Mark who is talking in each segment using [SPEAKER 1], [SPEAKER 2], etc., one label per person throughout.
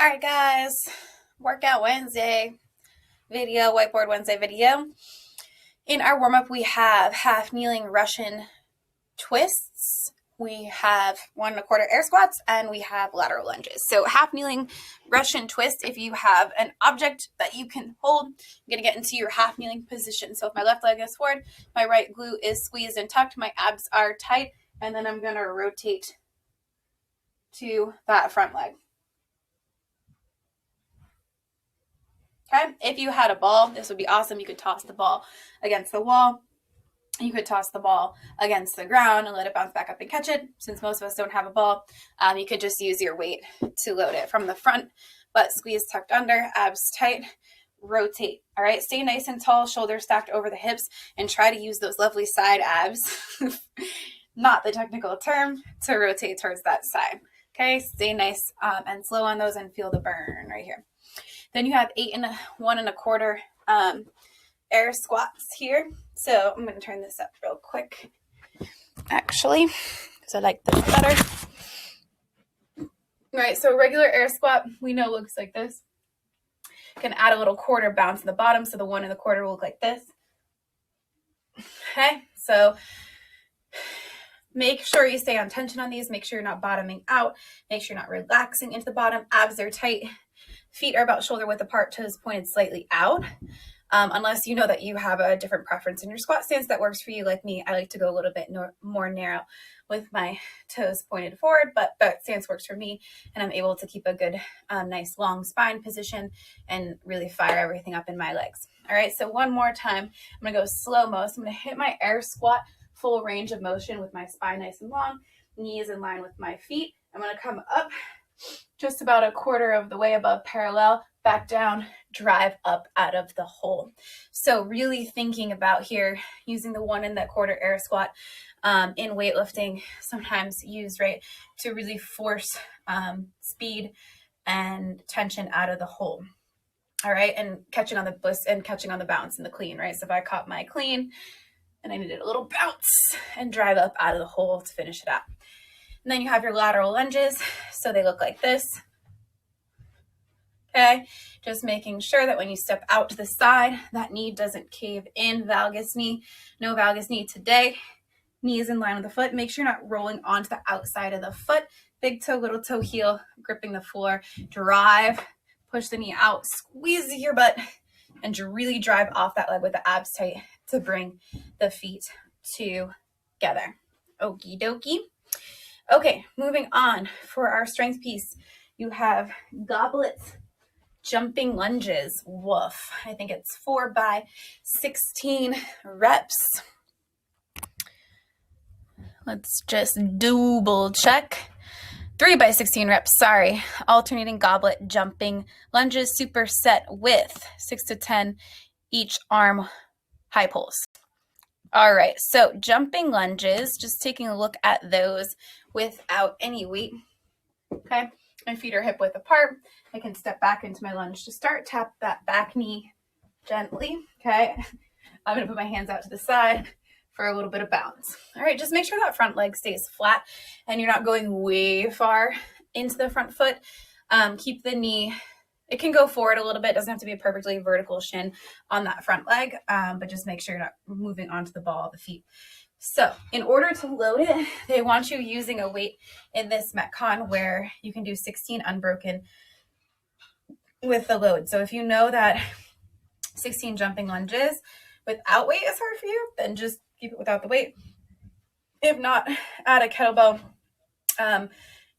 [SPEAKER 1] All right, guys, Workout Wednesday video, Whiteboard Wednesday video. In our warm-up, we have half kneeling Russian twists. We have 1 1/4 air squats, and we have lateral lunges. So half kneeling Russian twist, if you have an object that you can hold, I'm going to get into your half kneeling position. So if my left leg is forward, my right glute is squeezed and tucked, my abs are tight, and then I'm going to rotate to that front leg. Okay, if you had a ball, this would be awesome. You could toss the ball against the wall. You could toss the ball against the ground and let it bounce back up and catch it. Since most of us don't have a ball, you could just use your weight to load it from the front, butt squeeze tucked under, abs tight, rotate. All right, stay nice and tall, shoulders stacked over the hips, and try to use those lovely side abs, not the technical term, to rotate towards that side. Okay, stay nice and slow on those and feel the burn right here. Then you have 8 and 1 1/4 air squats here. So I'm going to turn this up real quick, actually, because I like this better. All right, so regular air squat, we know looks like this. You can add a little quarter bounce in the bottom, so the 1 1/4 will look like this. Okay, so make sure you stay on tension on these. Make sure you're not bottoming out. Make sure you're not relaxing into the bottom. Abs are tight. Feet are about shoulder width apart, toes pointed slightly out. Unless you know that you have a different preference in your squat stance that works for you. Like me, I like to go a little bit more narrow with my toes pointed forward, but that stance works for me, and I'm able to keep a good, nice long spine position and really fire everything up in my legs. All right, so one more time. I'm going to go slow-mo. So I'm going to hit my air squat, full range of motion with my spine nice and long, knees in line with my feet. I'm going to come up just about 1/4 of the way above parallel, back down, drive up out of the hole. So really thinking about here, using the 1 1/4 air squat in weightlifting, sometimes used, right, to really force speed and tension out of the hole. All right, and catching on the bliss and catching on the bounce and the clean, right? So if I caught my clean and I needed a little bounce and drive up out of the hole to finish it out. And then you have your lateral lunges. So they look like this. Okay, just making sure that when you step out to the side, that knee doesn't cave in. Valgus knee, no valgus knee today. Knees in line with the foot. Make sure you're not rolling onto the outside of the foot. Big toe, little toe, heel, gripping the floor. Drive, push the knee out, squeeze your butt, and really drive off that leg with the abs tight to bring the feet together. Okie dokie. Okay, moving on. For our strength piece, you have goblets, jumping lunges. Woof. I think it's 4 by 16 reps. Let's just double check. 3 by 16 reps, sorry. Alternating goblet jumping lunges, superset with 6 to 10 each arm high pulls. All right, so jumping lunges, just taking a look at those without any weight. Okay, my feet are hip width apart. I can step back into my lunge to start. Tap that back knee gently. Okay, I'm going to put my hands out to the side for a little bit of bounce. All right, just make sure that front leg stays flat and you're not going way far into the front foot. Keep the knee, it can go forward a little bit. It doesn't have to be a perfectly vertical shin on that front leg, but just make sure you're not moving onto the ball of the feet. So in order to load it, they want you using a weight in this Metcon where you can do 16 unbroken with the load. So if you know that 16 jumping lunges without weight is hard for you, then just keep it without the weight. If not, add a kettlebell.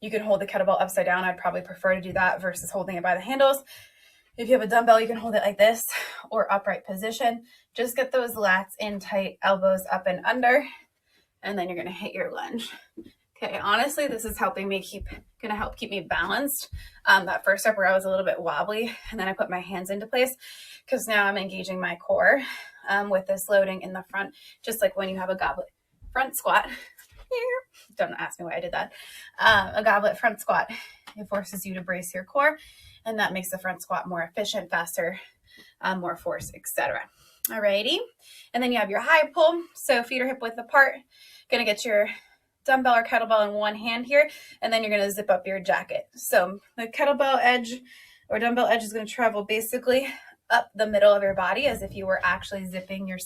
[SPEAKER 1] You can hold the kettlebell upside down. I'd probably prefer to do that versus holding it by the handles. If you have a dumbbell, you can hold it like this or upright position. Just get those lats in tight, elbows up and under, and then you're going to hit your lunge. Okay, honestly, this is helping me gonna help keep me balanced. That first step where I was a little bit wobbly, and then I put my hands into place because now I'm engaging my core with this loading in the front, just like when you have a goblet front squat. Don't ask me why I did that. A goblet front squat, it forces you to brace your core, and that makes the front squat more efficient, faster, more force, etc. Alrighty, and then you have your high pull. So feet are hip width apart. Gonna get your dumbbell or kettlebell in one hand here, and then you're going to zip up your jacket. So the kettlebell edge or dumbbell edge is going to travel basically up the middle of your body as if you were actually zipping your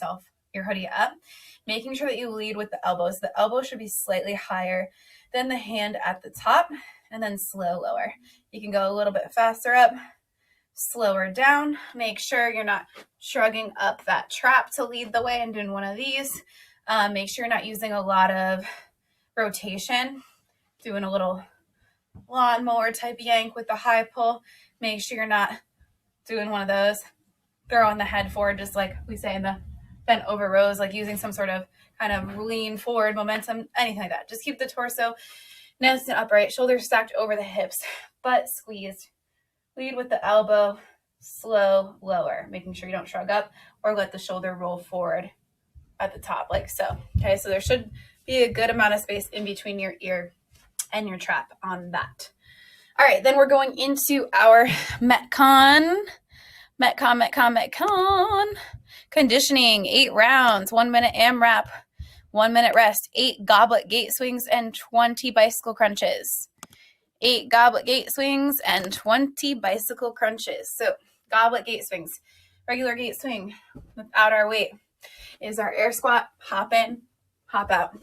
[SPEAKER 1] hoodie up, making sure that you lead with the elbows. The elbow should be slightly higher than the hand at the top, and then slow lower. You can go a little bit faster up, slower down. Make sure you're not shrugging up that trap to lead the way and doing one of these. Make sure you're not using a lot of rotation, doing a little lawnmower type yank with the high pull. Make sure you're not doing one of those, throwing the head forward, just like we say in the bent over rows, like using some sort of kind of lean forward momentum, anything like that. Just keep the torso nice and upright, shoulders stacked over the hips, butt squeezed. Lead with the elbow, slow, lower, making sure you don't shrug up or let the shoulder roll forward at the top like so. Okay, so there should be a good amount of space in between your ear and your trap on that. All right, then we're going into our Metcon conditioning, 8 rounds, 1 minute AMRAP, 1 minute rest, 8 goblet gate swings, and 20 bicycle crunches. 8 goblet gate swings and 20 bicycle crunches. So goblet gate swings, regular gate swing without our weight is our air squat, hop in, hop out.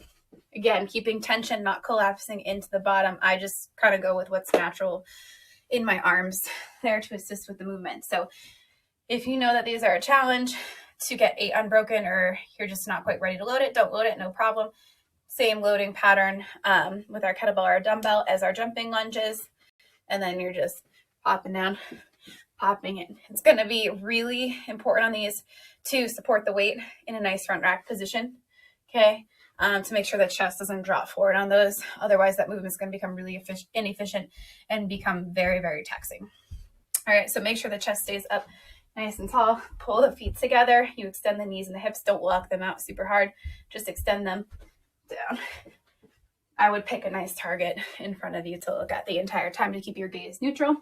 [SPEAKER 1] Again, keeping tension, not collapsing into the bottom. I just kind of go with what's natural in my arms there to assist with the movement. So if you know that these are a challenge to get 8 unbroken, or you're just not quite ready to load it, don't load it, no problem. Same loading pattern with our kettlebell or our dumbbell as our jumping lunges. And then you're just popping down, popping in. It's going to be really important on these to support the weight in a nice front rack position. Okay. To make sure the chest doesn't drop forward on those. Otherwise, that movement is going to become really inefficient and become very, very taxing. All right, so make sure the chest stays up nice and tall. Pull the feet together. You extend the knees and the hips. Don't lock them out super hard. Just extend them down. I would pick a nice target in front of you to look at the entire time to keep your gaze neutral.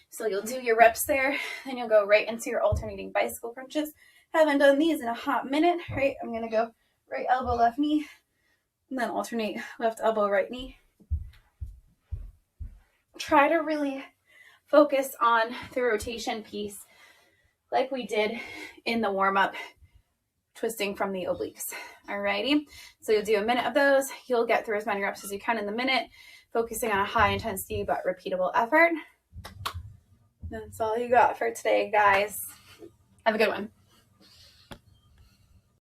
[SPEAKER 1] So you'll do your reps there. Then you'll go right into your alternating bicycle crunches. Haven't done these in a hot minute, right? I'm going to go right elbow, left knee, and then alternate left elbow, right knee. Try to really focus on the rotation piece like we did in the warm-up, twisting from the obliques. Alrighty, so you'll do a minute of those. You'll get through as many reps as you can in the minute, focusing on a high intensity but repeatable effort. That's all you got for today, guys. Have a good one.